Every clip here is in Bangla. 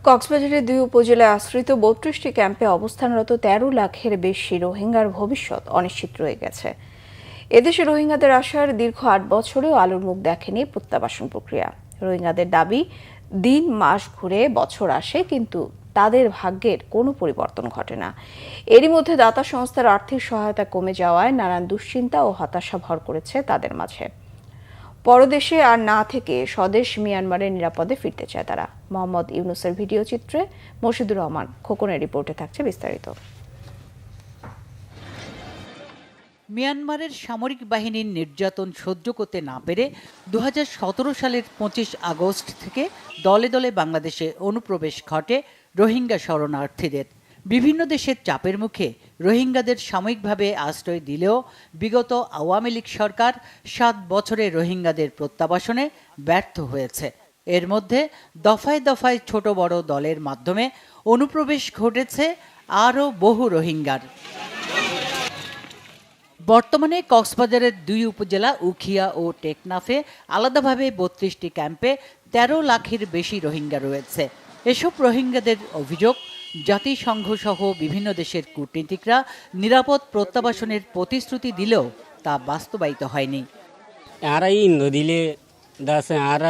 কক্সবাজারের ২ উপজেলায় আশ্রিত ৩২টি ক্যাম্পে অবস্থানরত ১৩ লাখের বেশি রোহিঙ্গার ভবিষ্যৎ অনিশ্চিত রয়ে গেছে। এদেশে রোহিঙ্গাদের আসার দীর্ঘ ৮ বছরেও আলোর মুখ দেখেনি প্রত্যাবাসন প্রক্রিয়া। রোহিঙ্গাদের দাবি, দিন মাস ঘুরে বছর আসে, কিন্তু তাদের ভাগ্যের কোনো পরিবর্তন ঘটে না। এরই মধ্যে দাতা সংস্থার আর্থিক সহায়তা কমে যাওয়ায় নানান দুশ্চিন্তা ও হতাশা ভর করেছে তাদের মাঝে। পরদেশে আর না থেকে স্বদেশ মিয়ানমারে নিরাপদে ফিরতে চায় তারা। মোহাম্মদ ইউনুসের ভিডিও চিত্রে মশিদুর রহমান খোকনের রিপোর্টে থাকছে বিস্তারিত। মিয়ানমারের সামরিক বাহিনীর নির্যাতন সহ্য করতে না পেরে ২০১৭ সালের ২৫ আগস্ট থেকে দলে দলে বাংলাদেশে অনুপ্রবেশ ঘটে রোহিঙ্গা শরণার্থীদের। বিভিন্ন দেশের চাপের মুখে রোহিঙ্গাদের সাময়িকভাবে আশ্রয় দিলেও বিগত আওয়ামী লীগ সরকার ৭ বছরে রোহিঙ্গাদের প্রত্যাবাসনে ব্যর্থ হয়েছে। এর মধ্যে দফায় দফায় ছোট বড় দলের মাধ্যমে অনুপ্রবেশ ঘটেছে আরও বহু রোহিঙ্গার। বর্তমানে কক্সবাজারের ২ উপজেলা উখিয়া ও টেকনাফে আলাদাভাবে ৩২টি ক্যাম্পে ১৩ লাখের বেশি রোহিঙ্গা রয়েছে। এসব রোহিঙ্গাদের অভিযোগ, জাতিসংঘ সহ বিভিন্ন দেশের কূটনীতিকরা নিরাপদ প্রত্যাবাসনের প্রতিশ্রুতি দিলেও তা বাস্তবায়িত হয়নি। আরাই নদিলে দাসে আর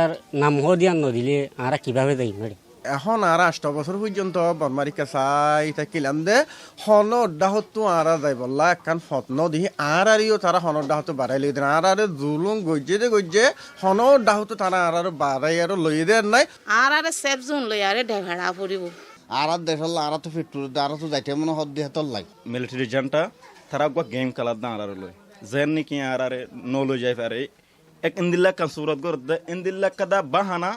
নাম হদিয়া নদিলে আরা কিভাবে যাই ম্যাডাম এখন আর ৮ বছর পর্যন্ত বনমারিকা চাই থাকিলাম দে হন অড্ডাহতো আরা যাই বললা একখান ফতন দিহি আরিও তারা হন অড্ডাহতো বাড়াই লই দেন আর জুলুম গজ্জে হন অড্ডাহতো তারা আর বাড়াই আর লই দেন নাই আর সেফ জোন লই আরে ঢেভাড়া পড়িব আর দেশল আর তো ফিটুর আর তো যাইতে মনে হদ দিয়ে তল লাই মিলিটারি জানটা তারা গো গেম খেলার দা আর লই জেন নাকি আর নো লই যাই পারে এক ইন্দিল্লা কান সুরত গরদ ইন্দিল্লা কাদা বাহানা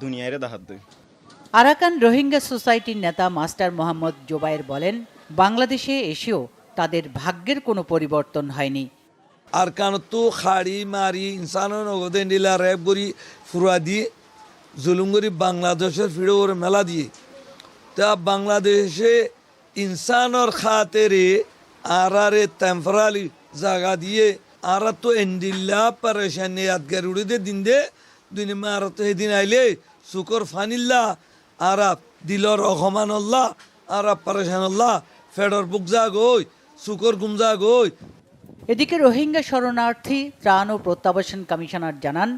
দুনিয়ারে দাহাত দেয়। আরাকান রোহিঙ্গা সোসাইটির নেতা মাস্টার মোহাম্মদ জোবায়ের বলেন, বাংলাদেশে এসেও তাদের ভাগ্যের কোনো পরিবর্তন হয়নি। আর কানতো খাড়ি মারি ইনসানো নগদে নীলা র্যাব করি ফুরা দিয়ে জুলুম করি বাংলাদেশের ফিরে ওর মেলা দিয়ে তা বাংলাদেশে ইনসানর খাতেরে আরারে টেম্পোরারি জায়গা দিয়ে আর তো এন্ডিল্লা পারেশানি আদগার উড়িতে দিন দে দুই আর তো সেদিন আইলে সুকর ফানিল্লা আরা দিলর রহমানল্লাহ আরা পারেশানল্লাহ ফেডর বুকজা গই সুকর গুমজা গই। এদিকে রোহিঙ্গা শরণার্থী ত্রাণ ও প্রত্যাবাসন কমিশনার জানান,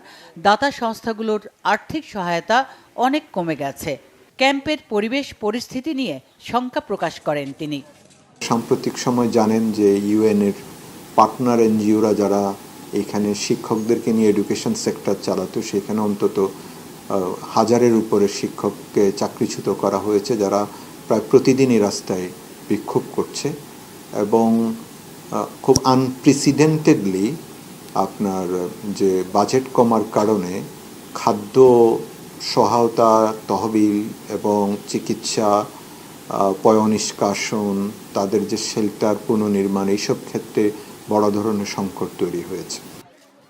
দাতা সংস্থাগুলোর আর্থিক সহায়তা অনেক কমে গেছে। ক্যাম্পের পরিবেশ পরিস্থিতি নিয়ে শঙ্কা প্রকাশ করেন তিনি। সাম্প্রতিক সময় জানেন যে ইউএনের পার্টনার এনজিওরা যারা এখানে শিক্ষকদেরকে নিয়ে এডুকেশন সেক্টর চালাতো, সেখানে অন্তত 1000-এর উপরে শিক্ষককে চাকরিচ্যুত করা হয়েছে, যারা প্রায় প্রতিদিনই রাস্তায় বিক্ষোভ করছে এবং খুব আনপ্রেসিডেন্টেডলি আপনার যে বাজেট কমার কারণে খাদ্য সহায়তা, তহবিল এবং চিকিৎসা, পয়ঃনিষ্কাশন, তাদের যে শেল্টার পুনর্নির্মাণ, এইসব ক্ষেত্রে বড় ধরনের সংকট তৈরি হয়েছে।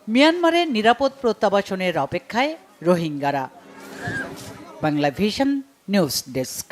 মিয়ানমারের নিরাপদ প্রত্যাবাসনের অপেক্ষায় রোহিঙ্গারা। Bangla Vision news desk.